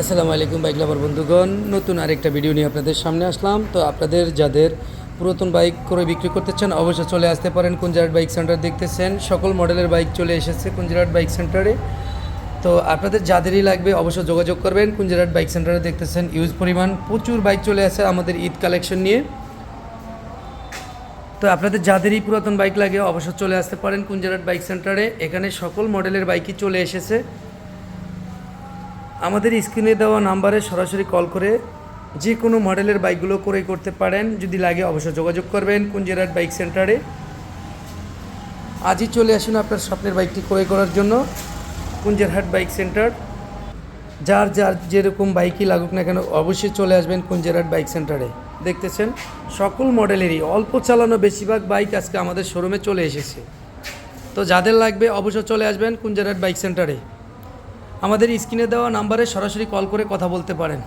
আসসালামু আলাইকুম বাইক লাভার বন্ধুগণ, নতুন আরেকটা ভিডিও নিয়ে আপনাদের সামনে আসলাম। তো আপনাদের যাদের পুরাতন বাইক করে বিক্রি করতে চান অবশ্যই চলে আসতে পারেন কুঞ্জারাট বাইক সেন্টার। দেখতেছেন সকল মডেলের বাইক চলে এসেছে কুঞ্জারাট বাইক সেন্টারে। তো আপনাদের যাদেরই লাগবে অবশ্যই যোগাযোগ করবেন কুঞ্জারাট বাইক সেন্টারে। দেখতেছেন ইউজ পরিমাণ প্রচুর বাইক চলে আসে আমাদের ঈদ কালেকশন নিয়ে। তো আপনাদের যাদেরই পুরাতন বাইক লাগে অবশ্যই চলে আসতে পারেন কুঞ্জারাট বাইক সেন্টারে। এখানে সকল মডেলের বাইকই চলে এসেছে। আমাদের স্ক্রিনে দেওয়া নাম্বারে সরাসরি কল করে যে কোনো মডেলের বাইকগুলো ক্রয় করতে পারেন। যদি লাগে অবশ্যই যোগাযোগ করবেন কুঞ্জারাট বাইক সেন্টারে। আজই চলে আসুন আপনার স্বপ্নের বাইকটি ক্রয় করার জন্য কুঞ্জারহাট বাইক সেন্টার। যার যার যেরকম বাইকই লাগুক না কেন অবশ্যই চলে আসবেন কুঞ্জারহাট বাইক সেন্টারে। দেখতেছেন সকল মডেলেরই অল্প চালানো বেশিরভাগ বাইক আজকে আমাদের শোরুমে চলে এসেছে। তো যাদের লাগবে অবশ্যই চলে আসবেন কুঞ্জারহাট বাইক সেন্টারে। আমাদের স্ক্রিনে দেওয়া নাম্বারে সরাসরি কল করে কথা বলতে পারেন।